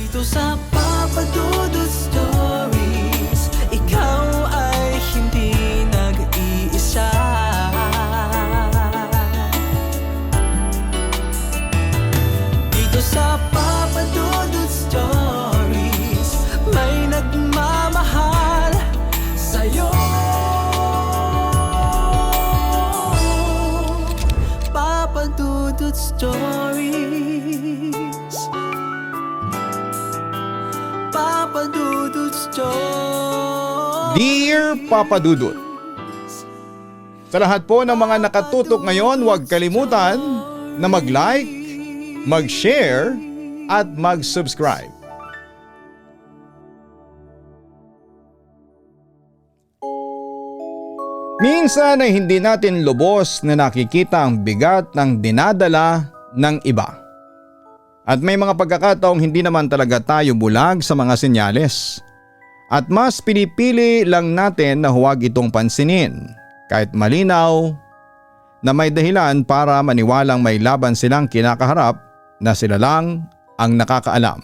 Dito sa Papa Dudut Stories, ikaw ay hindi nag-iisa. Dito sa Papa Dudut Stories, may nagmamahal sa'yo. Papa Dudut Stories, Papa Dudut Stories. Dear Papa Dudut, sa lahat po ng mga nakatutok ngayon, huwag kalimutan na mag-like, mag-share at mag-subscribe. Minsan ay hindi natin lubos na nakikita ang bigat ng dinadala ng iba. At may mga pagkakataong hindi naman talaga tayo bulag sa mga senyales. At mas pinipili lang natin na huwag itong pansinin kahit malinaw na may dahilan para maniwalang may laban silang kinakaharap na sila lang ang nakakaalam.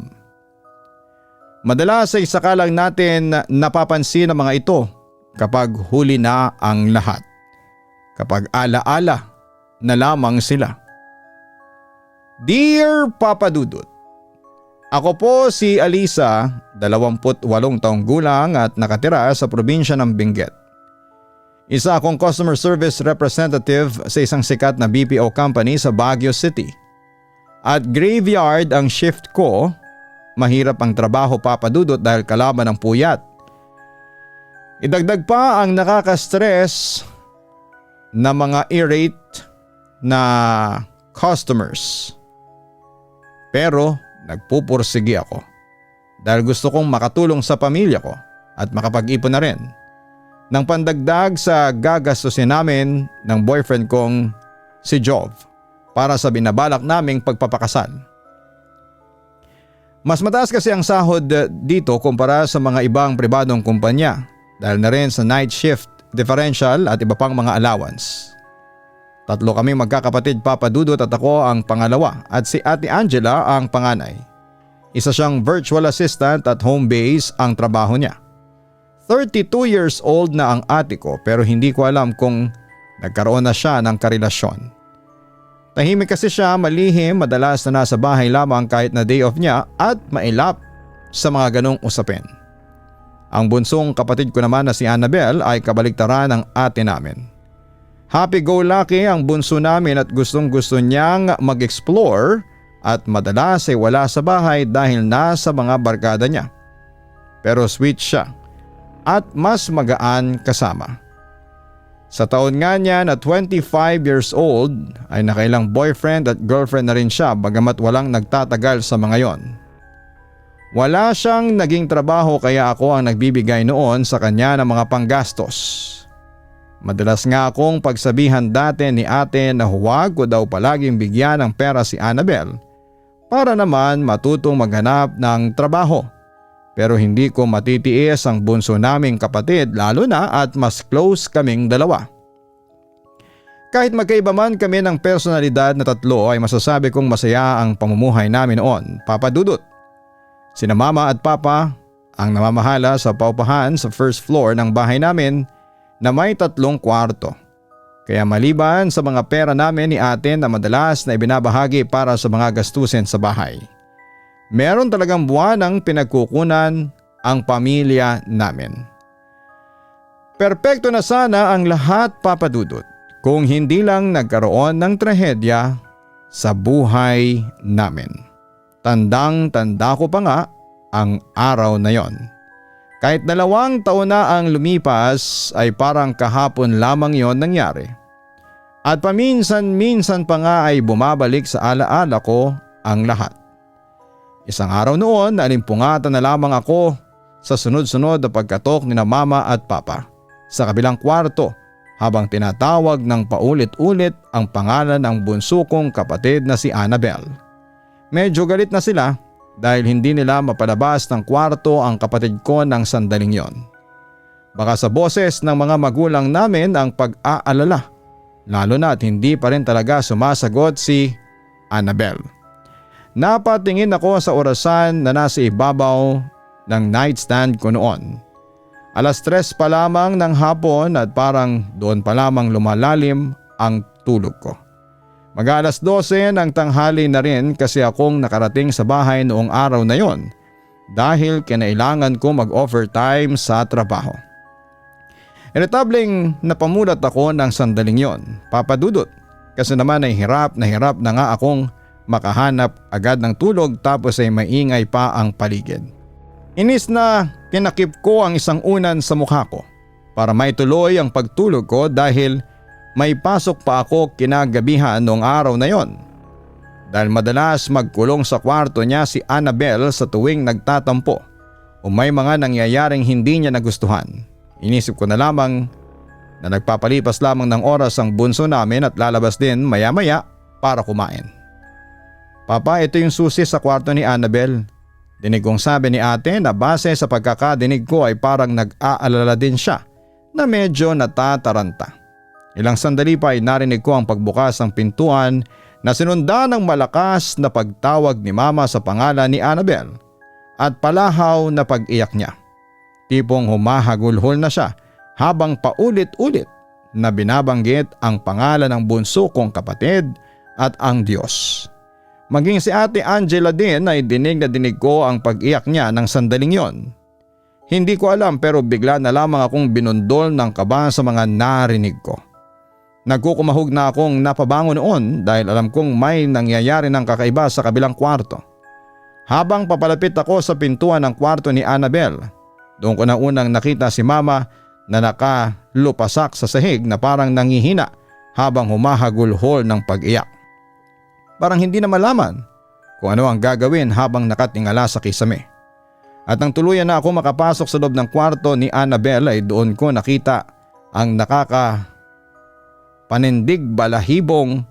Madalas ay saka lang natin napapansin ang mga ito kapag huli na ang lahat. Kapag alaala na lamang sila. Dear Papa Dudut, ako po si Alisa, 28 taong gulang at nakatira sa probinsya ng Benguet. Isa akong customer service representative sa isang sikat na BPO company sa Baguio City. At graveyard ang shift ko. Mahirap ang trabaho, Papa Dudut, dahil kalaban ng puyat. Idagdag pa ang nakaka-stress na mga irate na customers. Pero nagpupursigi ako dahil gusto kong makatulong sa pamilya ko at makapag-ipon na rin ng pandagdag sa gagastusin namin ng boyfriend kong si Jov para sa binabalak naming pagpapakasal. Mas mataas kasi ang sahod dito kumpara sa mga ibang pribadong kumpanya dahil na rin sa night shift differential at iba pang mga allowance. 3 kami magkakapatid, Papa Dudut, at ako ang pangalawa at si Ate Angela ang panganay. Isa siyang virtual assistant at home base ang trabaho niya. 32 years old na ang ate ko pero hindi ko alam kung nagkaroon na siya ng karelasyon. Tahimik kasi siya, malihim, madalas na nasa bahay lamang kahit na day off niya at mailap sa mga ganong usapin. Ang bunsong kapatid ko naman na si Annabel ay kabaliktaran ng ate namin. Happy-go-lucky ang bunso namin at gustong-gusto niyang mag-explore at madalas ay wala sa bahay dahil nasa mga barkada niya. Pero sweet siya at mas magaan kasama. Sa taon nga niya na 25 years old ay nakailang boyfriend at girlfriend na rin siya bagamat walang nagtatagal sa mga yon. Wala siyang naging trabaho kaya ako ang nagbibigay noon sa kanya ng mga panggastos. Madalas nga akong pagsabihan dati ni ate na huwag ko daw palaging bigyan ng pera si Annabel para naman matutong maghanap ng trabaho. Pero hindi ko matitiis ang bunso naming kapatid lalo na at mas close kaming dalawa. Kahit magkaiba man kami ng personalidad na 3 ay masasabi kong masaya ang pamumuhay namin noon, Papa Dudut. Sina Mama at Papa ang namamahala sa paupahan sa first floor ng bahay namin na may 3 kwarto. Kaya maliban sa mga pera namin ni ate na madalas na ibinabahagi para sa mga gastusin sa bahay, meron talagang buwan ng pinagkukunan ang pamilya namin. Perpekto na sana ang lahat, Papa Dudut, kung hindi lang nagkaroon ng trahedya sa buhay namin. Tandang-tanda ko pa nga ang araw na yon. Kahit 2 taon na ang lumipas ay parang kahapon lamang yon nangyari. At paminsan-minsan pa nga ay bumabalik sa alaala ko ang lahat. Isang araw noon nalimpungatan na lamang ako sa sunod-sunod na pagkatok ni na Mama at Papa sa kabilang kwarto habang tinatawag ng paulit-ulit ang pangalan ng bunso kong kapatid na si Annabel. Medyo galit na sila dahil hindi nila mapalabas ng kwarto ang kapatid ko ng sandaling yon. Baka sa boses ng mga magulang namin ang pag-aalala, lalo na at hindi pa rin talaga sumasagot si Annabel. napatingin ako sa orasan na nasa ibabaw ng nightstand ko noon. 3:00 pa lamang ng hapon at parang doon pa lamang lumalalim ang tulog ko. 12:00 ng tanghali na rin kasi akong nakarating sa bahay noong araw na yon dahil kinailangan ko mag-overtime sa trabaho. Iritableng napamulat ako ng sandaling yon, Papa Dudut, kasi naman ay hirap na nga akong makahanap agad ng tulog tapos ay maingay pa ang paligid. Inis na kinakip ko ang isang unan sa mukha ko para maituloy ang pagtulog ko dahil may pasok pa ako kinagabihan noong araw na yon. Dahil madalas magkulong sa kwarto niya si Annabel sa tuwing nagtatampo o may mga nangyayaring hindi niya nagustuhan. Inisip ko na lamang na nagpapalipas lamang ng oras ang bunso namin at lalabas din maya-maya para kumain. Papa, ito yung susi sa kwarto ni Annabel. Dinig kong sabi ni ate na base sa pagkakadinig ko ay parang nag-aalala din siya na medyo natataranta. Ilang sandali pa ay narinig ko ang pagbukas ng pintuan na sinundan ng malakas na pagtawag ni Mama sa pangalan ni Annabel at palahaw na pag-iyak niya. Tipong humahagulhol na siya habang paulit-ulit na binabanggit ang pangalan ng bunso kong kapatid at ang Diyos. Maging si Ate Angela din ay dinig na dinig ko ang pag-iyak niya ng sandaling yon. Hindi ko alam pero bigla na lamang akong binundol ng kaba sa mga narinig ko. Nagkukumahog na akong napabango noon dahil alam kong may nangyayari ng kakaiba sa kabilang kwarto. Habang papalapit ako sa pintuan ng kwarto ni Annabel, doon ko na unang nakita si Mama na nakalupasak sa sahig na parang nangihina habang humahagulhol ng pag-iyak. Parang hindi na malaman kung ano ang gagawin habang nakatingala sa kisame. At nang tuluyan na ako makapasok sa loob ng kwarto ni Annabel ay doon ko nakita ang panindig balahibong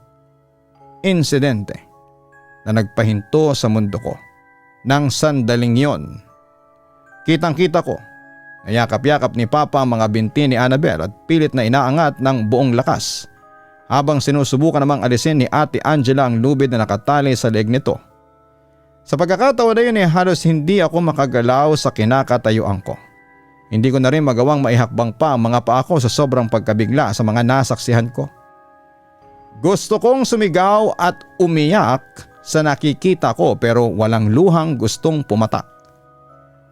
insidente na nagpahinto sa mundo ko. Nang sandaling yon, kitang-kita ko na yakap-yakap ni Papa ang mga binti ni Annabel at pilit na inaangat ng buong lakas habang sinusubukan namang alisin ni Ate Angela ang lubid na nakatali sa leeg nito. Sa pagkakataon na yun halos hindi ako makagalaw sa kinakatayuan ko. Hindi ko na rin magawang maihakbang pa ang mga paa ko sa sobrang pagkabigla sa mga nasaksihan ko. Gusto kong sumigaw at umiyak sa nakikita ko pero walang luhang gustong pumatak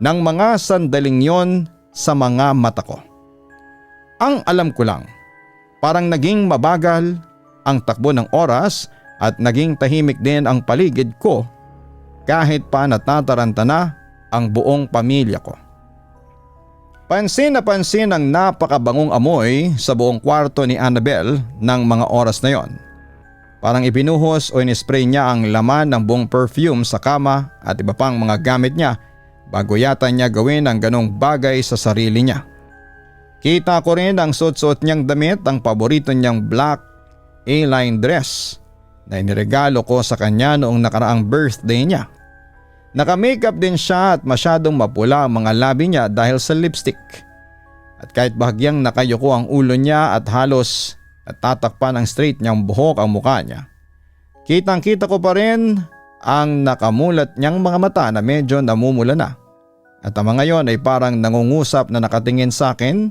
ng mga sandaling yon sa mga mata ko. Ang alam ko lang, parang naging mabagal ang takbo ng oras at naging tahimik din ang paligid ko kahit pa natataranta na ang buong pamilya ko. Pansin na pansin ang napakabangong amoy sa buong kwarto ni Annabel ng mga oras na yon. Parang ibinuhos o inispray niya ang laman ng buong perfume sa kama at iba pang mga gamit niya bago yata niya gawin ang ganong bagay sa sarili niya. Kita ko rin ang suot-suot niyang damit, ang paborito niyang black A-line dress na iniregalo ko sa kanya noong nakaraang birthday niya. Naka-makeup din siya at masyadong mapula ang mga labi niya dahil sa lipstick. At kahit bahagyang nakayuko ang ulo niya at halos at tatakpan ang straight niyang buhok ang mukha niya, kitang-kita ko pa rin ang nakamulat niyang mga mata na medyo namumula na. At ang mga yon ay parang nangungusap na nakatingin sa akin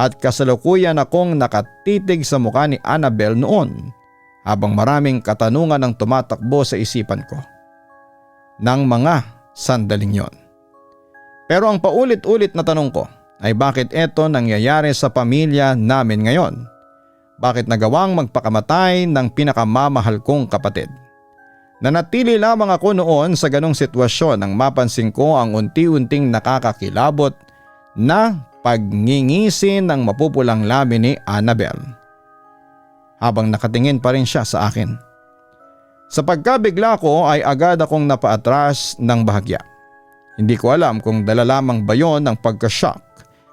at kasalukuyan akong nakatitig sa mukha ni Annabel noon habang maraming katanungan ang tumatakbo sa isipan ko ng mga sandaling yon. Pero ang paulit-ulit na tanong ko ay bakit ito nangyayari sa pamilya namin ngayon? Bakit nagawang magpakamatay ng pinakamamahal kong kapatid? Nanatili lamang ako noon sa ganong sitwasyon nang mapansin ko ang unti-unting nakakakilabot na pagngingisi ng mapupulang labi ni Annabel habang nakatingin pa rin siya sa akin. Sa pagkabigla ko ay agad akong napaatras ng bahagya. Hindi ko alam kung dala lamang ba yon ng pagka-shock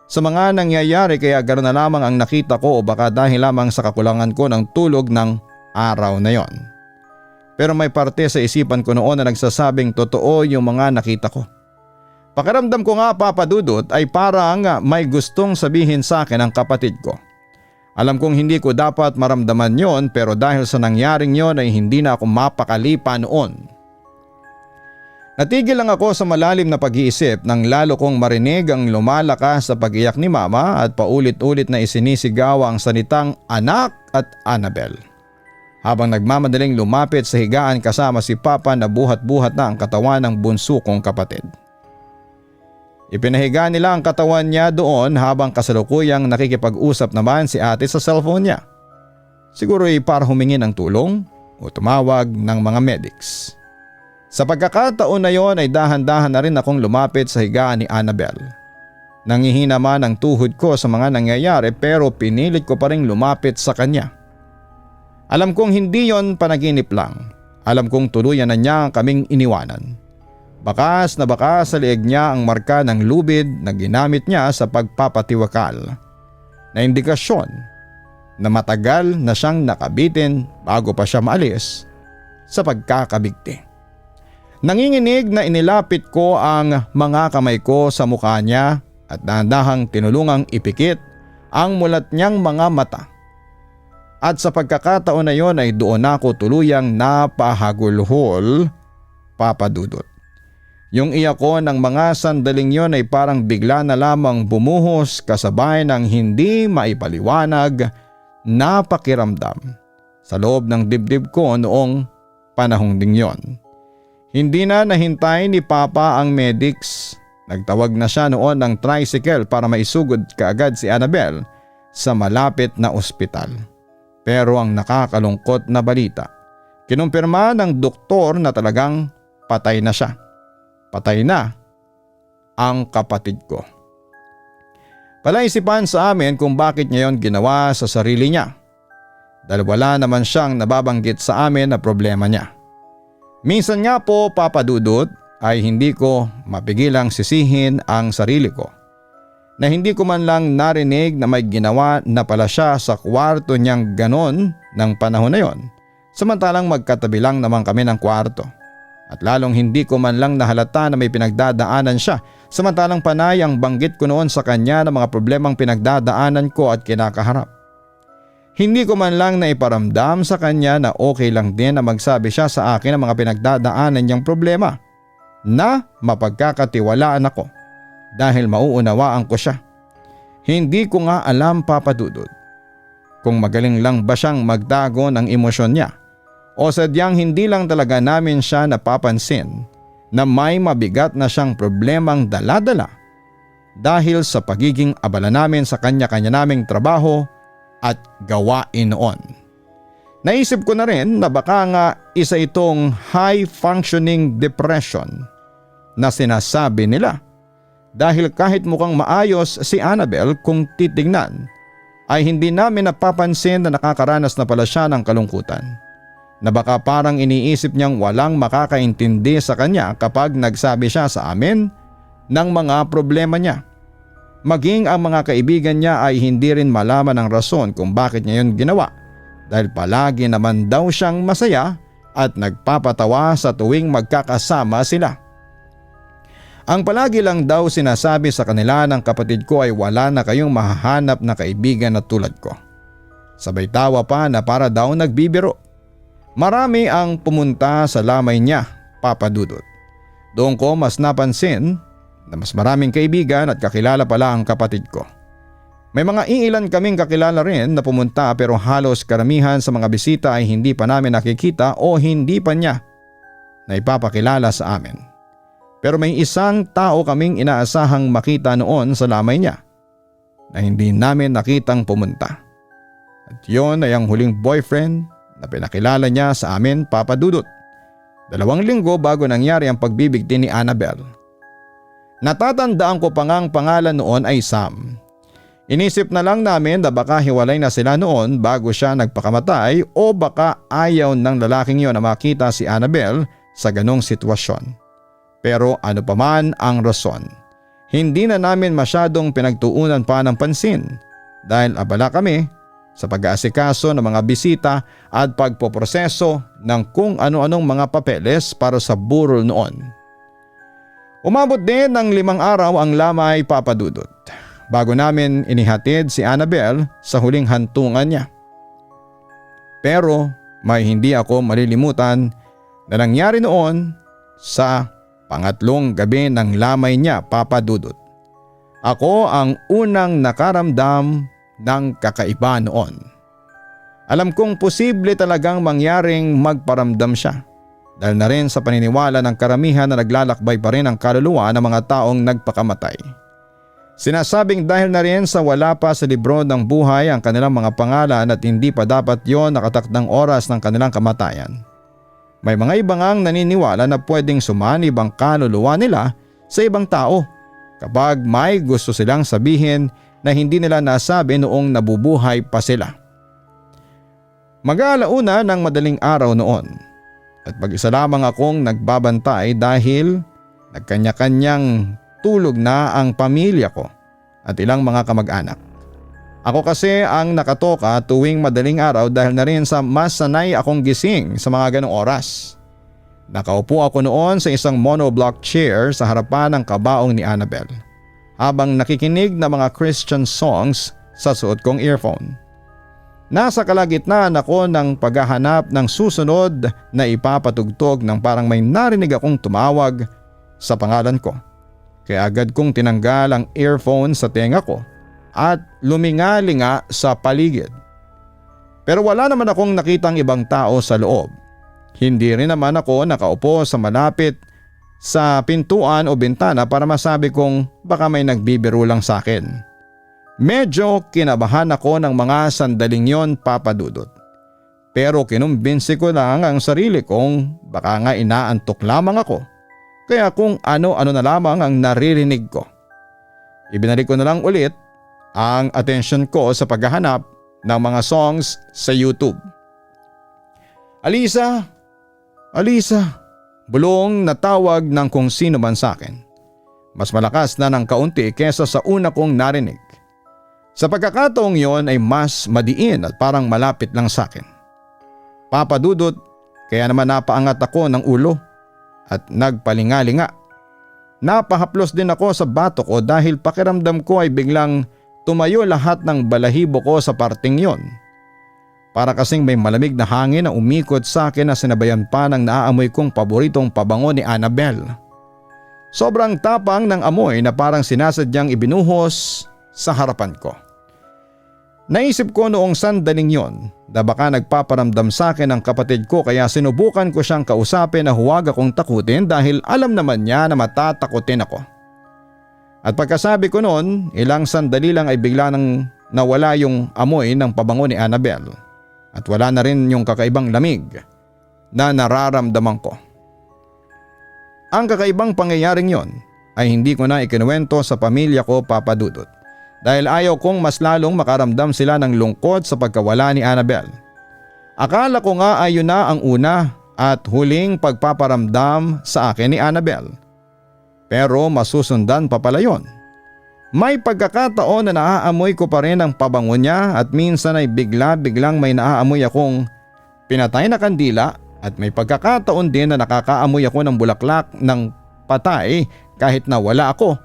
sa mga nangyayari kaya gano'n na lamang ang nakita ko o baka dahil lamang sa kakulangan ko ng tulog ng araw na yon. Pero may parte sa isipan ko noon na nagsasabing totoo yung mga nakita ko. Pakiramdam ko nga, Papa Dudut, ay parang may gustong sabihin sa akin ang kapatid ko. Alam kong hindi ko dapat maramdaman yon pero dahil sa nangyaring yon ay hindi na ako mapakali pa noon. Natigil lang ako sa malalim na pag-iisip nang lalo kong marinig ang lumalakas sa pag-iyak ni Mama at paulit-ulit na isinisigaw ang salitang anak at Annabel. Habang nagmamadaling lumapit sa higaan kasama si Papa na buhat-buhat na ang katawan ng bunso kong kapatid. Ipinahiga nila ang katawan niya doon habang kasalukuyang nakikipag-usap naman si ate sa cellphone niya. Siguro ay para humingi ng tulong o tumawag ng mga medics. Sa pagkakataon na yon ay dahan-dahan na rin akong lumapit sa higaan ni Annabel. Nangihina man ang tuhod ko sa mga nangyayari pero pinilit ko pa rin lumapit sa kanya. Alam kong hindi yon panaginip lang. Alam kong tuluyan na niya kaming iniwanan. Bakas na bakas sa leeg niya ang marka ng lubid na ginamit niya sa pagpapatiwakal. Na indikasyon na matagal na siyang nakabitin bago pa siya maalis sa pagkakabigti. Nanginginig na inilapit ko ang mga kamay ko sa mukha niya at dahan-dahang tinulungang ipikit ang mulat niyang mga mata. At sa pagkakataon na yon ay doon ako tuluyang napahagulhol, Papa Dudut. Yung iyak ko ng mga sandaling yon ay parang bigla na lamang bumuhos kasabay ng hindi maipaliwanag na pakiramdam sa loob ng dibdib ko noong panahong ding yon. Hindi na nahintay ni Papa ang medics. Nagtawag na siya noon ng tricycle para maisugod kaagad si Annabel sa malapit na ospital. Pero ang nakakalungkot na balita, kinumpirma ng doktor na talagang patay na siya. Patay na ang kapatid ko. Palaisipan sa amin kung bakit niya yon ginawa sa sarili niya. Dahil wala naman siyang nababanggit sa amin na problema niya. Minsan nga po, Papa Dudut, ay hindi ko mapigilang sisihin ang sarili ko na hindi ko man lang narinig na may ginawa na pala siya sa kwarto niyang ganon ng panahon na yon, samantalang magkatabi lang naman kami ng kwarto. At lalong hindi ko man lang nahalata na may pinagdadaanan siya, samantalang panay ang banggit ko noon sa kanya ng mga problemang pinagdadaanan ko at kinakaharap. Hindi ko man lang naiparamdam sa kanya na okay lang din na magsabi siya sa akin ng mga pinagdadaanan niyang problema, na mapagkakatiwalaan ako dahil mauunawaan ko siya. Hindi ko nga alam, Papa Dudut, kung magaling lang ba siyang magtago ng emosyon niya o sadyang hindi lang talaga namin siya napapansin na may mabigat na siyang problemang dala-dala dahil sa pagiging abala namin sa kanya-kanya naming trabaho at gawain noon. Naisip ko na rin na baka nga isa itong high functioning depression na sinasabi nila dahil kahit mukhang maayos si Annabel kung titignan ay hindi namin napapansin na nakakaranas na pala siya ng kalungkutan. Na baka parang iniisip niyang walang makakaintindi sa kanya kapag nagsabi siya sa amin ng mga problema niya. Maging ang mga kaibigan niya ay hindi rin malaman ang rason kung bakit niya yun ginawa dahil palagi naman daw siyang masaya at nagpapatawa sa tuwing magkakasama sila. Ang palagi lang daw sinasabi sa kanila ng kapatid ko ay wala na kayong mahahanap na kaibigan na tulad ko. Sabay tawa pa na para daw nagbibiro. Marami ang pumunta sa lamay niya, Papa Dudut. Doon ko mas napansin na mas maraming kaibigan at kakilala pala ang kapatid ko. May mga iilan kaming kakilala rin na pumunta pero halos karamihan sa mga bisita ay hindi pa namin nakikita o hindi pa niya na ipapakilala sa amin. Pero may isang tao kaming inaasahang makita noon sa lamay niya na hindi namin nakitang pumunta. At yon ay ang huling boyfriend na pinakilala niya sa amin, Papa Dudut. 2 linggo bago nangyari ang pagbibigti ni Annabel. Natatandaan ko pa nga ang pangalan noon ay Sam. Inisip na lang namin na baka hiwalay na sila noon bago siya nagpakamatay o baka ayaw ng lalaking yon na makita si Annabel sa ganong sitwasyon. Pero ano pa man ang rason, hindi na namin masyadong pinagtuunan pa ng pansin dahil abala kami sa pag-aasikaso ng mga bisita at pagpoproseso ng kung ano-anong mga papeles para sa burol noon. Umabot din ng 5 araw ang lamay, Papa Dudut, bago namin inihatid si Annabel sa huling hantungan niya. Pero may hindi ako malilimutan na nangyari noon sa Pangatlong gabi ng lamay niya, Papa Dudut. Ako ang unang nakaramdam ng kakaiba noon. Alam kong posible talagang mangyaring magparamdam siya dahil na rin sa paniniwala ng karamihan na naglalakbay pa rin ang kaluluwa ng mga taong nagpakamatay. Sinasabing dahil na rin sa wala pa sa libro ng buhay ang kanilang mga pangalan at hindi pa dapat yon nakatakdang oras ng kanilang kamatayan. May mga ibang ang naniniwala na pwedeng sumanib ang kaluluwa nila sa ibang tao kapag may gusto silang sabihin na hindi nila nasabi noong nabubuhay pa sila. Mag-aalauna ng madaling araw noon at mag-isa lamang akong nagbabantay dahil nagkanya-kanyang tulog na ang pamilya ko at ilang mga kamag-anak. Ako kasi ang nakatoka tuwing madaling araw dahil na rin sa mas sanay akong gising sa mga ganong oras. Nakaupo ako noon sa isang monoblock chair sa harapan ng kabaong ni Annabel habang nakikinig ng mga Christian songs sa suot kong earphone. Nasa kalagitnaan ako ng paghahanap ng susunod na ipapatugtog nang parang may narinig akong tumawag sa pangalan ko. Kaya agad kong tinanggal ang earphone sa tenga ko at lumingalinga sa paligid. Pero wala naman akong nakitang ibang tao sa loob. Hindi rin naman ako nakaupo sa malapit sa pintuan o bintana para masabi kong baka may nagbibiro lang sa akin. Medyo kinabahan ako ng mga sandaling yon, Papa Dudut. Pero kinumbinsi ko lang ang sarili kong baka nga inaantok lamang ako. Kaya kung ano-ano na lamang ang naririnig ko. Ibinalik ko na lang ulit ang atensyon ko sa paghahanap ng mga songs sa YouTube. Alisa! Alisa! Bulong na tawag ng kung sino man sa akin. Mas malakas na ng kaunti kesa sa una kong narinig. Sa pagkakataong yon ay mas madiin at parang malapit lang sa akin. Papa Dudut, kaya naman napaangat ako ng ulo at nagpalingalinga. Napahaplos din ako sa bato ko dahil pakiramdam ko ay biglang tumayo lahat ng balahibo ko sa parting yon. Para kasing may malamig na hangin na umikot sa akin na sinabayan pa ng naaamoy kong paboritong pabango ni Annabel. Sobrang tapang ng amoy na parang sinasadyang ibinuhos sa harapan ko. Naisip ko noong sandaling yon na baka nagpaparamdam sa akin ang kapatid ko kaya sinubukan ko siyang kausapin na huwag akong takutin dahil alam naman niya na matatakutin ako. At pagkasabi ko noon, ilang sandali lang ay bigla nang nawala yung amoy ng pabango ni Annabel at wala na rin yung kakaibang lamig na nararamdaman ko. Ang kakaibang pangyayaring yon ay hindi ko na ikinuwento sa pamilya ko, Papa Dudut. Dahil ayaw kong mas lalong makaramdam sila ng lungkot sa pagkawala ni Annabel. Akala ko nga ay yun na ang una at huling pagpaparamdam sa akin ni Annabel. Pero masusundan pa pala yun. May pagkakataon na naaamoy ko pa rin ang pabango niya at minsan ay biglang may naaamoy akong pinatay na kandila at may pagkakataon din na nakakaamoy ako ng bulaklak ng patay kahit na wala ako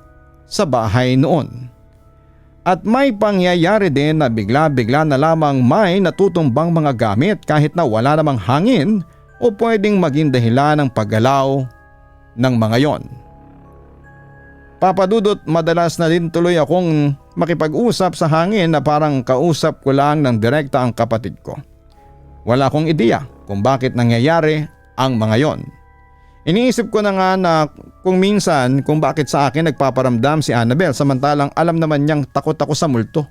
sa bahay noon. At may pangyayari din na bigla-bigla na lamang may natutumbang mga gamit kahit na wala namang hangin o pwedeng maging dahilan ng paggalaw ng mga yon. Papa Dudut, madalas na din tuloy akong makipag-usap sa hangin na parang kausap ko lang ng direkta ang kapatid ko. Wala akong ideya kung bakit nangyayari ang mga yon. Iniisip ko na nga na kung minsan kung bakit sa akin nagpaparamdam si Annabel samantalang alam naman niyang takot ako sa multo.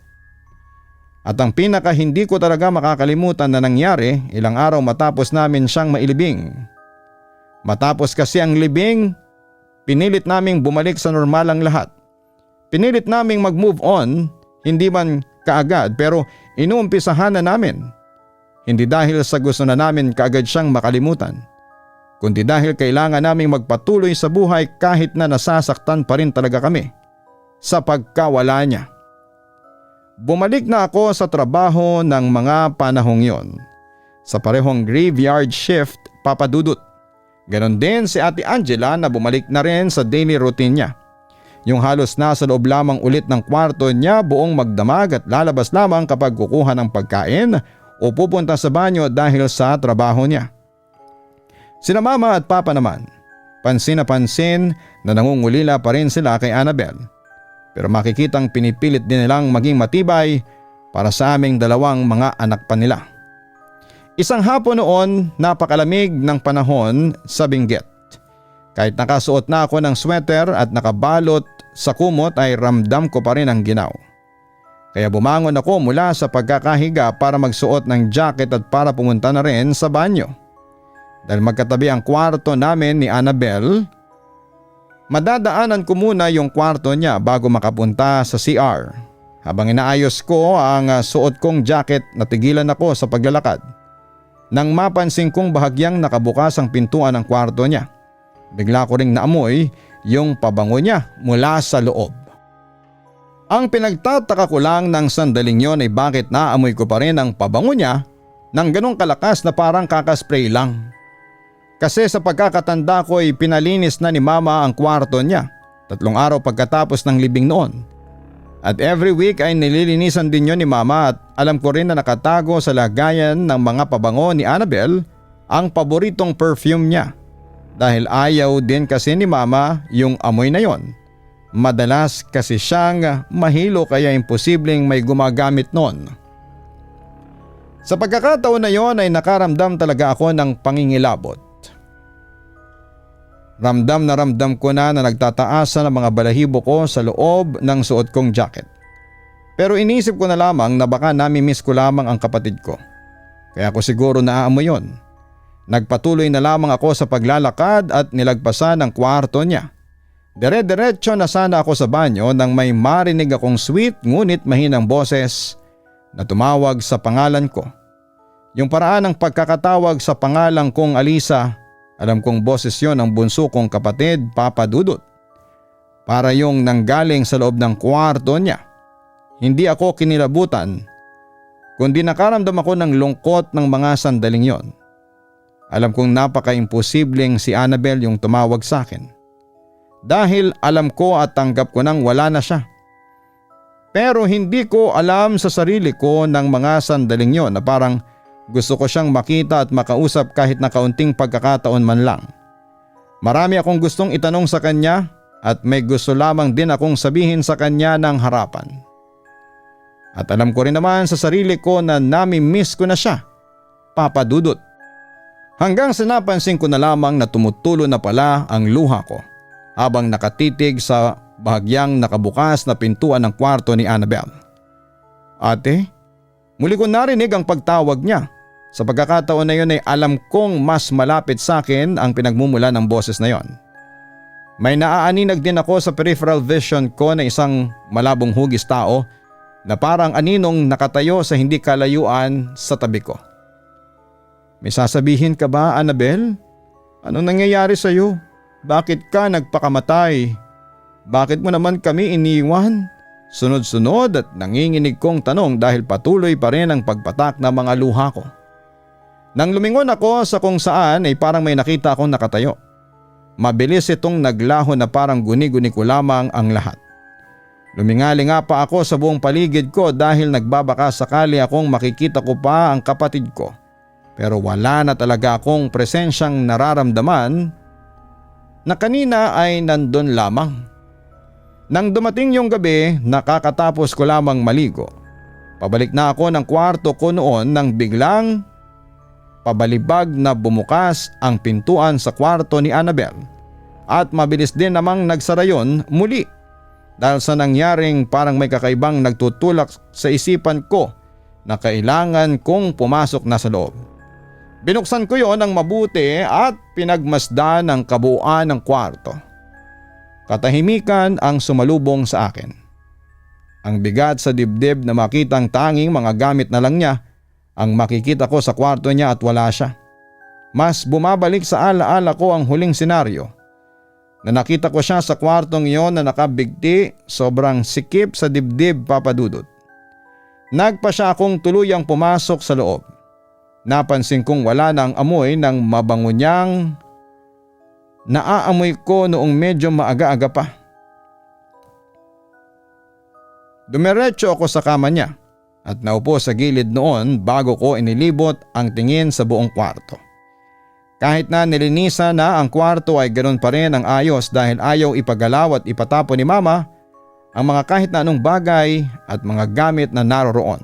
At ang pinaka hindi ko talaga makakalimutan na nangyari ilang araw matapos namin siyang mailibing. Matapos kasi ang libing, pinilit naming bumalik sa normal ang lahat. Pinilit naming mag-move on, hindi man kaagad pero inuumpisahan na namin. Hindi dahil sa gusto na namin kaagad siyang makalimutan. Kundi dahil kailangan naming magpatuloy sa buhay kahit na nasasaktan pa rin talaga kami sa pagkawala niya. Bumalik na ako sa trabaho ng mga panahong yon. Sa parehong graveyard shift, Papa Dudut. Ganon din si Ate Angela na bumalik na rin sa daily routine niya. Yung halos nasa loob lamang ulit ng kwarto niya buong magdamag at lalabas lamang kapag kukuha ng pagkain o pupunta sa banyo dahil sa trabaho niya. Sina Mama at Papa naman, Pansin na pansin na nangungulila pa rin sila kay Annabel. Pero makikitang pinipilit din nilang maging matibay para sa aming dalawang mga anak pa nila. Isang hapon noon, napakalamig ng panahon sa Benguet. Kahit nakasuot na ako ng sweater at nakabalot sa kumot ay ramdam ko pa rin ang ginaw. Kaya bumangon ako mula sa pagkakahiga para magsuot ng jacket at para pumunta na rin sa banyo. Dahil magkatabi ang kwarto namin ni Annabel, madadaanan ko muna yung kwarto niya bago makapunta sa CR. Habang inaayos ko ang suot kong jacket, natigilan ako sa paglalakad. Nang mapansin kong bahagyang nakabukas ang pintuan ng kwarto niya, bigla ko ring naamoy yung pabango niya mula sa loob. Ang pinagtataka ko lang ng sandaling yon ay bakit naamoy ko pa rin ang pabango niya ng ganong kalakas na parang kakaspray lang. Kasi sa pagkakatanda ko ay pinalinis na ni Mama ang kwarto niya 3 araw pagkatapos ng libing noon. At every week ay nililinisan din yon ni Mama at alam ko rin na nakatago sa lagayan ng mga pabango ni Annabel ang paboritong perfume niya. Dahil ayaw din kasi ni Mama yung amoy na yon. Madalas kasi siyang mahilo kaya imposibleng may gumagamit noon. Sa pagkakataon na yon ay nakaramdam talaga ako ng pangingilabot. Ramdam ko na nagtataasan ang mga balahibo ko sa loob ng suot kong jacket. Pero inisip ko na lamang na baka nami-miss ko lamang ang kapatid ko. Kaya ako siguro naaamoy yon. Nagpatuloy na lamang ako sa paglalakad at nilagpasan ang kwarto niya. Dire-diretso na sana ako sa banyo nang may marinig akong sweet ngunit mahinang boses na tumawag sa pangalan ko. Yung paraan ng pagkakatawag sa pangalan kong Alisa, alam kong boses yon ng bunso kong kapatid, Papa Dudut. Para yung nanggaling sa loob ng kwarto niya. Hindi ako kinilabutan, kundi nakaramdam ako ng lungkot ng mga sandaling yon. Alam kong napaka-imposibleng si Annabel yung tumawag sa akin. Dahil alam ko at tanggap ko nang wala na siya. Pero hindi ko alam sa sarili ko ng mga sandaling yon na parang gusto ko siyang makita at makausap kahit na kaunting pagkakataon man lang. Marami akong gustong itanong sa kanya at may gusto lamang din akong sabihin sa kanya ng harapan. At alam ko rin naman sa sarili ko na nami-miss ko na siya, Papa Dudut. Hanggang sa napansin ko na lamang na tumutulo na pala ang luha ko habang nakatitig sa bahagyang nakabukas na pintuan ng kwarto ni Annabel. Ate, muli ko narinig ang pagtawag niya. Sa pagkakataon na yun ay alam kong mas malapit sa akin ang pinagmumula ng boses na yon. May naaaninag din ako sa peripheral vision ko na isang malabong hugis tao na parang aninong nakatayo sa hindi kalayuan sa tabi ko. May sasabihin ka ba, Annabel? Anong nangyayari sa iyo? Bakit ka nagpakamatay? Bakit mo naman kami iniwan? Sunod-sunod at nanginginig kong tanong dahil patuloy pa rin ang pagpatak ng mga luha ko. Nang lumingon ako sa kung saan ay parang may nakita akong nakatayo. Mabilis itong naglaho na parang guni-guni ko lamang ang lahat. Lumingali nga pa ako sa buong paligid ko dahil nagbabaka sakali akong makikita ko pa ang kapatid ko. Pero wala na talaga akong presensyang nararamdaman na kanina ay nandun lamang. Nang dumating yung gabi, nakakatapos ko lamang maligo. Pabalik na ako ng kwarto ko noon nang biglang pabalibag na bumukas ang pintuan sa kwarto ni Annabel at mabilis din namang nagsara yon muli dahil sa nangyaring parang may kakaibang nagtutulak sa isipan ko na kailangan kong pumasok na sa loob. Binuksan ko yon ng mabuti at pinagmasdan ang kabuuan ng kwarto. Katahimikan ang sumalubong sa akin. Ang bigat sa dibdib na makitang tanging mga gamit na lang niya ang makikita ko sa kwarto niya at wala siya. Mas bumabalik sa alaala ko ang huling senaryo. Na nakita ko siya sa kwartong iyon na nakabigti, sobrang sikip sa dibdib, Papa Dudut. Nagpa siya akong tuluyang pumasok sa loob. Napansin kong wala na ang amoy ng mabango niyang naaamoy ko noong medyo maaga-aga pa. Dumiretso ako sa kama niya at naupo sa gilid noon bago ko inilibot ang tingin sa buong kwarto. Kahit na nilinisan na ang kwarto ay ganoon pa rin ang ayos dahil ayaw ipagalaw at ipatapon ni mama ang mga kahit na anong bagay at mga gamit na naroroon.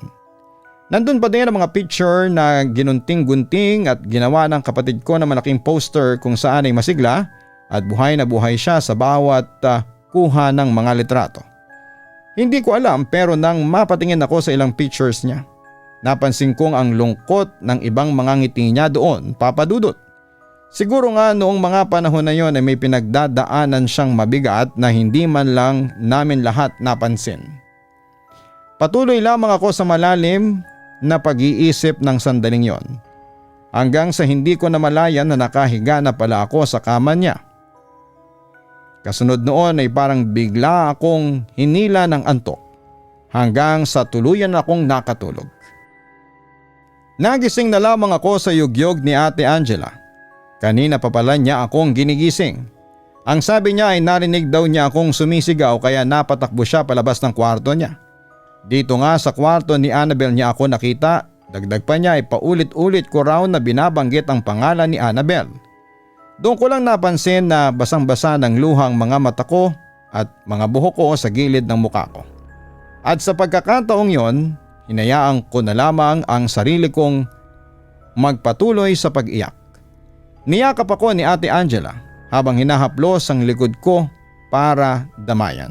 Nandun pa din ang mga picture na ginunting-gunting at ginawa ng kapatid ko na malaking poster kung saan ay masigla at buhay na buhay siya sa bawat kuha ng mga litrato. Hindi ko alam pero nang mapatingin ako sa ilang pictures niya, napansin kong ang lungkot ng ibang mga ngiti niya doon, Papa Dudut. Siguro nga noong mga panahon na yon ay may pinagdadaanan siyang mabigat na hindi man lang namin lahat napansin. Patuloy lamang ako sa malalim na pag-iisip ng sandaling yon. Hanggang sa hindi ko namalayan na nakahiga na pala ako sa kama niya. Kasunod noon ay parang bigla akong hinila ng antok hanggang sa tuluyan akong nakatulog. Nagising na lamang ako sa yugyog ni Ate Angela. Kanina pa pala niya akong ginigising. Ang sabi niya ay narinig daw niya akong sumisigaw kaya napatakbo siya palabas ng kwarto niya. Dito nga sa kwarto ni Annabel niya ako nakita, dagdag pa niya ay paulit-ulit ko raw na binabanggit ang pangalan ni Annabel. Doon ko lang napansin na basang-basa ng luhang mga mata ko at mga buhok ko sa gilid ng muka ko. At sa pagkakataong yon, hinayaan ko na lamang ang sarili kong magpatuloy sa pag-iyak. Niyakap ako ni Ate Angela habang hinahaplos ang likod ko para damayan.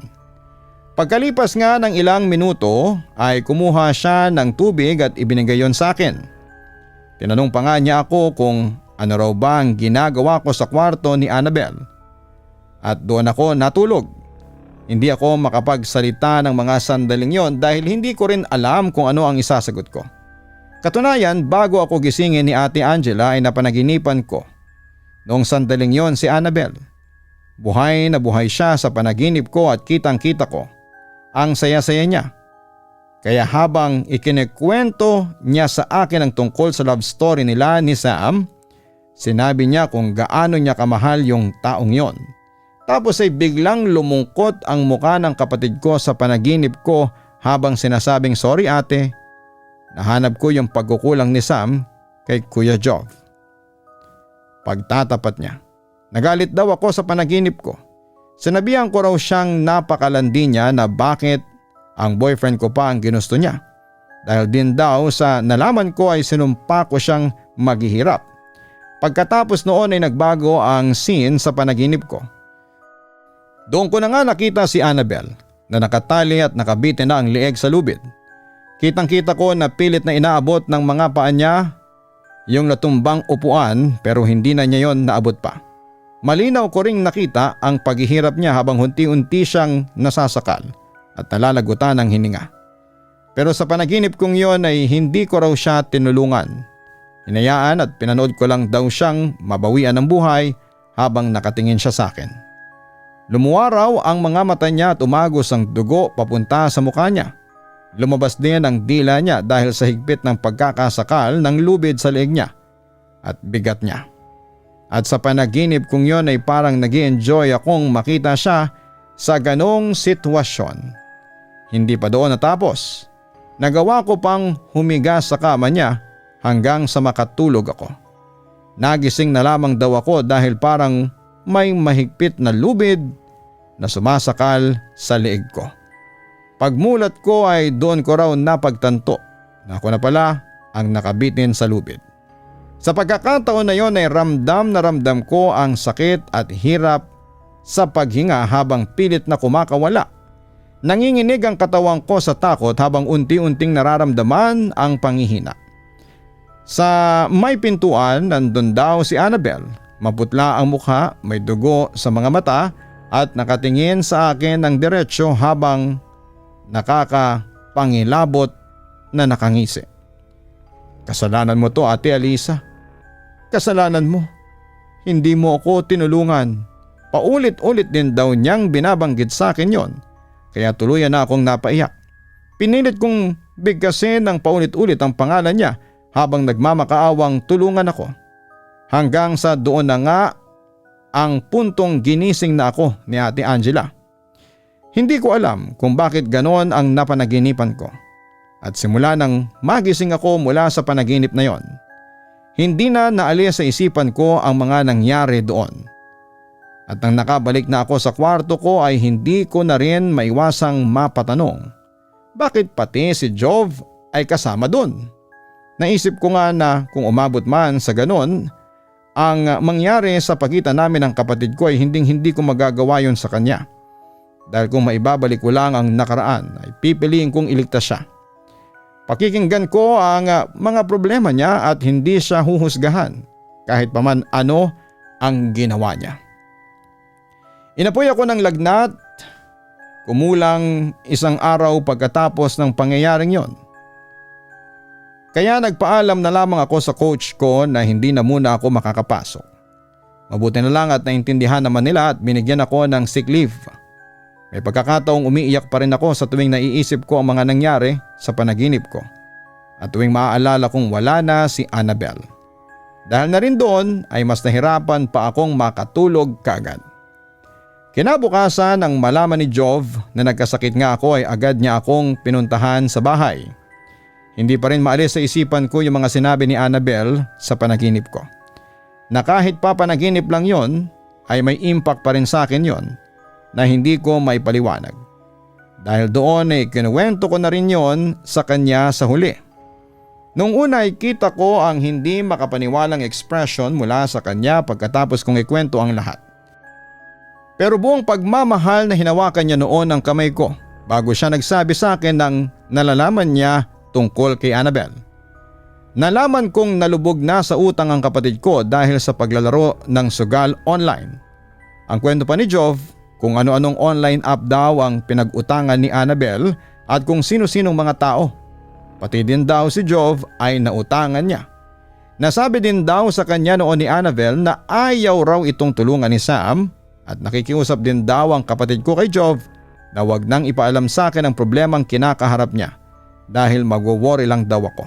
Pagkalipas nga ng ilang minuto ay kumuha siya ng tubig at ibinigay yon sa akin. Tinanong pa nga niya ako kung ano raw ba ang ginagawa ko sa kwarto ni Annabel. At doon ako natulog. Hindi ako makapagsalita ng mga sandaling yon dahil hindi ko rin alam kung ano ang isasagot ko. Katunayan, bago ako gisingin ni Ate Angela ay napanaginipan ko. Noong sandaling yon si Annabel. Buhay na buhay siya sa panaginip ko at kitang-kita ko ang saya-saya niya. Kaya habang ikinikwento niya sa akin ang tungkol sa love story nila ni Sam, sinabi niya kung gaano niya kamahal yung taong yon. Tapos ay biglang lumungkot ang muka ng kapatid ko sa panaginip ko habang sinasabing, "Sorry ate, nahanap ko yung pagkukulang ni Sam kay Kuya Jov." Pagtatapat niya, nagalit daw ako sa panaginip ko. Sinabihan ko raw siyang napakalandi niya na bakit ang boyfriend ko pa ang ginusto niya. Dahil din daw sa nalaman ko ay sinumpa ko siyang maghihirap. Pagkatapos noon ay nagbago ang scene sa panaginip ko. Doon ko na nga nakita si Annabel na nakatali at nakabitin na ang lieg sa lubid. Kitang-kita ko na pilit na inaabot ng mga paa niya yung natumbang upuan pero hindi na niya yon naabot pa. Malinaw ko ring nakita ang paghihirap niya habang unti-unti siyang nasasakal at nalalagutan ng hininga. Pero sa panaginip kong yon ay hindi ko raw siya tinulungan. Hinayaan at pinanood ko lang daw siyang mabawian ng buhay habang nakatingin siya sa akin. Lumuwa raw ang mga mata niya at umagos ang dugo papunta sa mukha niya. Lumabas din ang dila niya dahil sa higpit ng pagkakasakal ng lubid sa leeg niya at bigat niya. At sa panaginip kong yon ay parang nag-i-enjoy akong makita siya sa ganong sitwasyon. Hindi pa doon natapos. Nagawa ko pang humiga sa kama niya hanggang sa makatulog ako. Nagising na lamang daw ako dahil parang may mahigpit na lubid na sumasakal sa leeg ko. Pagmulat ko ay doon ko raw napagtanto na ako na pala ang nakabitin sa lubid. Sa pagkakataon na yon ay ramdam na ramdam ko ang sakit at hirap sa paghinga habang pilit na kumakawala. Nanginginig ang katawan ko sa takot habang unti-unting nararamdaman ang panghihina. Sa may pintuan nandun daw si Annabel. Maputla ang mukha, may dugo sa mga mata at nakatingin sa akin ng diretsyo habang nakakapangilabot na nakangisi. "Kasalanan mo to, Ate Alisa. Kasalanan mo. Hindi mo ako tinulungan." Paulit-ulit din daw niyang binabanggit sa akin yon. Kaya tuluyan na akong napaiyak. Pinilit kong bigkasin ng paulit-ulit ang pangalan niya habang nagmamakaawang tulungan ako. Hanggang sa doon na nga ang puntong ginising na ako ni Ate Angela. Hindi ko alam kung bakit ganon ang napanaginipan ko. At simula nang magising ako mula sa panaginip na yon, Hindi na naalis sa isipan ko ang mga nangyari doon. At nang nakabalik na ako sa kwarto ko ay hindi ko na rin maiwasang mapatanong, bakit pati si Jove ay kasama doon? Naisip ko nga na kung umabot man sa ganon, ang mangyari sa pagitan namin ng kapatid ko ay hindi ko magagawa yon sa kanya. Dahil kung maibabalik ko lang ang nakaraan ay pipiliin kong iligtas siya. Pakikinggan ko ang mga problema niya at hindi siya huhusgahan kahit paman ano ang ginawa niya. Inapoy ako ng lagnat, kumulang isang araw pagkatapos ng pangyayaring yon. Kaya nagpaalam na lamang ako sa coach ko na hindi na muna ako makakapasok. Mabuti na lang at naintindihan naman nila at binigyan ako ng sick leave. May pagkakataong umiiyak pa rin ako sa tuwing naiisip ko ang mga nangyari sa panaginip ko at tuwing maaalala kong wala na si Annabel. Dahil na rin doon ay mas nahirapan pa akong makatulog kaagad. Kinabukasan nang malaman ni Jove na nagkasakit nga ako ay agad niya akong pinuntahan sa bahay. Hindi pa rin maalis sa isipan ko yung mga sinabi ni Annabel sa panaginip ko. Na kahit pa panaginip lang yon ay may impact pa rin sa akin yon na hindi ko maipaliwanag. Dahil doon ay kinuwento ko na rin yon sa kanya sa huli. Nung una ay kita ko ang hindi makapaniwalang expression mula sa kanya pagkatapos kong ikwento ang lahat. Pero buong pagmamahal na hinawakan niya noon ang kamay ko bago siya nagsabi sa akin ng nalalaman niya tungkol kay Annabel. Nalaman kong nalubog na sa utang ang kapatid ko dahil sa paglalaro ng sugal online. Ang kwento pa ni Jove kung ano-anong online app daw ang pinag-utangan ni Annabel at kung sino-sinong mga tao. Pati din daw si Jove ay nautangan niya. Nasabi din daw sa kanya noon ni Annabel na ayaw raw itong tulungan ni Sam at nakikiusap din daw ang kapatid ko kay Jove na wag nang ipaalam sa akin ang problemang kinakaharap niya dahil magwo-worry lang daw ako.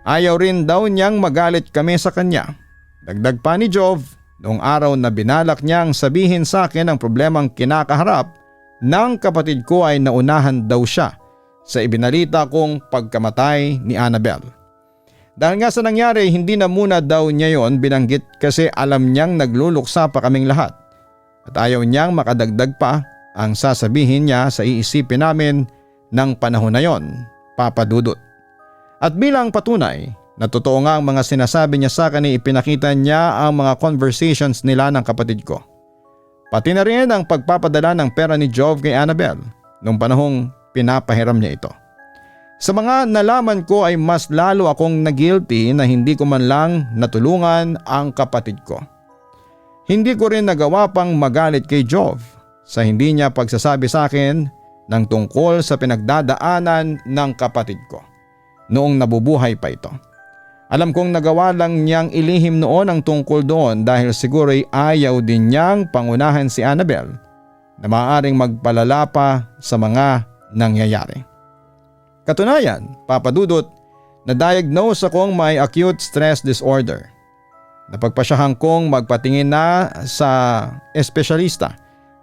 Ayaw rin daw niyang magalit kami sa kanya. Dagdag pa ni Jove, noong araw na binalak niyang sabihin sa akin ang problemang kinakaharap ng kapatid ko ay naunahan daw siya sa ibinalita kong pagkamatay ni Annabel. Dahil nga sa nangyari hindi na muna daw niya yon binanggit kasi alam niyang nagluluksa pa kaming lahat at ayaw niyang makadagdag pa ang sasabihin niya sa iisipin namin ng panahon na yon, Papa Dudut. At bilang patunay na totoo nga ang mga sinasabi niya sa akin ay ipinakita niya ang mga conversations nila ng kapatid ko. Pati na rin ang pagpapadala ng pera ni Jove kay Annabel nung panahong pinapahiram niya ito. Sa mga nalaman ko ay mas lalo akong na-guilty na hindi ko man lang natulungan ang kapatid ko. Hindi ko rin nagawa pang magalit kay Jove sa hindi niya pagsasabi sa akin ng tungkol sa pinagdadaanan ng kapatid ko noong nabubuhay pa ito. Alam kong nagawa lang niyang ilihim noon ang tungkol doon dahil siguro ay ayaw din niyang pangunahan si Annabel na maaaring magpalala pa sa mga nangyayari. Katunayan, Papa Dudut, na-diagnose akong may acute stress disorder. Napagpasyahan kong magpatingin na sa espesyalista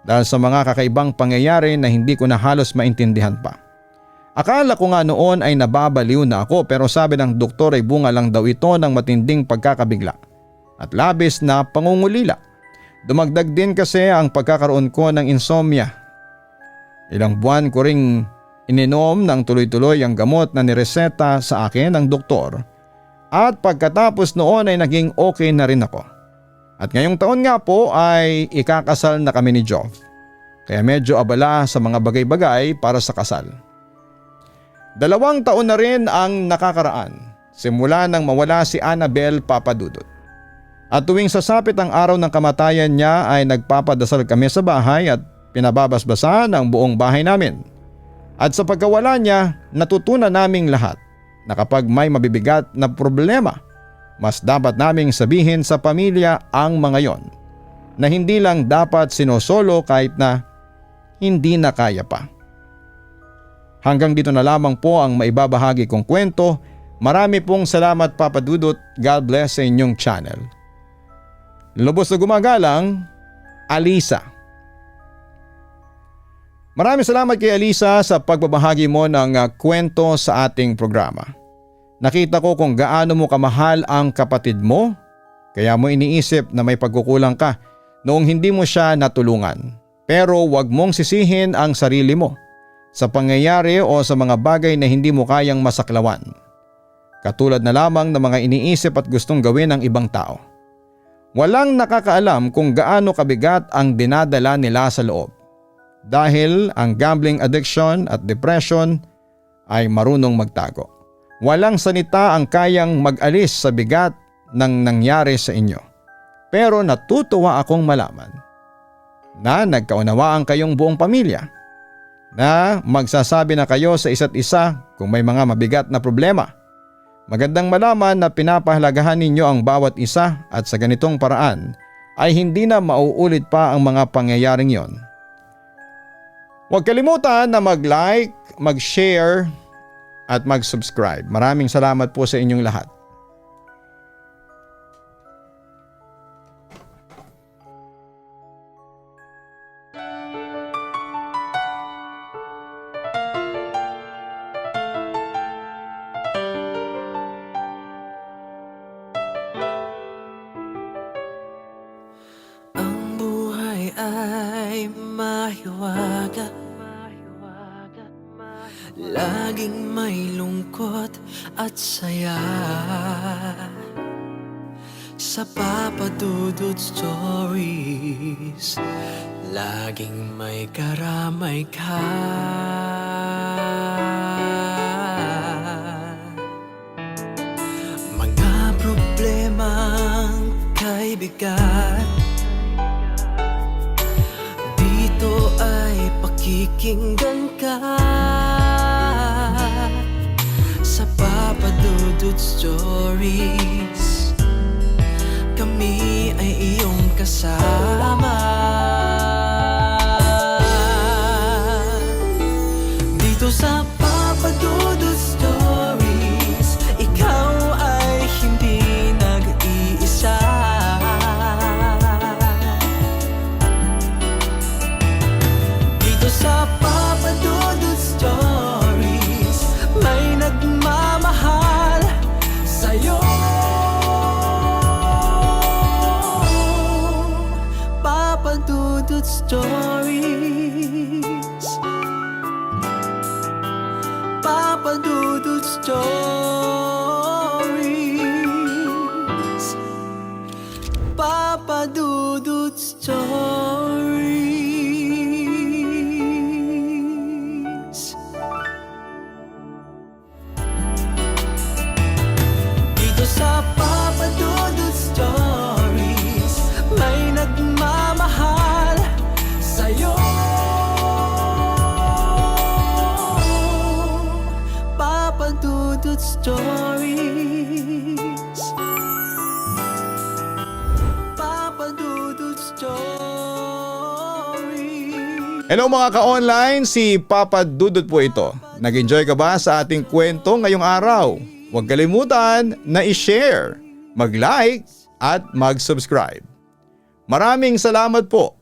dahil sa mga kakaibang pangyayari na hindi ko na halos maintindihan pa. Akala ko nga noon ay nababaliw na ako pero sabi ng doktor ay bunga lang daw ito ng matinding pagkakabigla at labis na pangungulila. Dumagdag din kasi ang pagkakaroon ko ng insomnia. Ilang buwan ko ring ininom ng tuloy-tuloy ang gamot na nireseta sa akin ng doktor at pagkatapos noon ay naging okay na rin ako. At ngayong taon nga po ay ikakasal na kami ni Jove. Kaya medyo abala sa mga bagay-bagay para sa kasal. 2 taon na rin ang nakakaraan simula nang mawala si Annabel, Papa Dudut. At tuwing sasapit ang araw ng kamatayan niya ay nagpapadasal kami sa bahay at pinababasbasan ang buong bahay namin. At sa pagkawala niya, natutunan naming lahat na kapag may mabibigat na problema, mas dapat naming sabihin sa pamilya ang mga yon na hindi lang dapat sinosolo kahit na hindi na kaya pa. Hanggang dito na lamang po ang maibabahagi kong kwento. Marami pong salamat, Papa Dudut. God bless sa inyong channel. Lubos na gumagalang, Alisa. Maraming salamat kay Alisa sa pagbabahagi mo ng kwento sa ating programa. Nakita ko kung gaano mo kamahal ang kapatid mo, kaya mo iniisip na may pagkukulang ka noong hindi mo siya natulungan. Pero huwag mong sisihin ang sarili mo sa pangyayari o sa mga bagay na hindi mo kayang masaklawan. Katulad na lamang ng mga iniisip at gustong gawin ng ibang tao. Walang nakakaalam kung gaano kabigat ang dinadala nila sa loob. Dahil ang gambling addiction at depression ay marunong magtago. Walang salita ang kayang mag-alis sa bigat ng nangyari sa inyo. Pero natutuwa akong malaman na nagkaunawaan kayong buong pamilya, na magsasabi na kayo sa isa't isa kung may mga mabigat na problema. Magandang malaman na pinapahalagahan ninyo ang bawat isa at sa ganitong paraan ay hindi na mauulit pa ang mga pangyayaring yon. Huwag kalimutan na mag-like, mag-share at mag-subscribe. Maraming salamat po sa inyong lahat. Ang buhay ay mahiwaga, laging may lungkot at saya. Sa Papa Dudut Stories, laging may karamay ka. Mga problemang kaibigan, dito ay pakikinggan ka. Sa Papa Dudut Stories, kami ay iyong kasama. Dito sa Papa Dudut Stories, ikaw ay hindi nag-iisa. Dito sa Papa Dudut Stories, may nagmamahal sa'yo. Papa Dudut Stories, Papa Dudut Stories, Papa Dudut Stories. Dito sa Papa Dudut Stories, may nagmamahal sa'yo. Papa Dudut Stories, Papa Dudut Stories. Hello mga ka-online, si Papa Dudut po ito. Nag-enjoy ka ba sa ating kwento ngayong araw? Huwag kalimutan na i-share, mag-like at mag-subscribe. Maraming salamat po.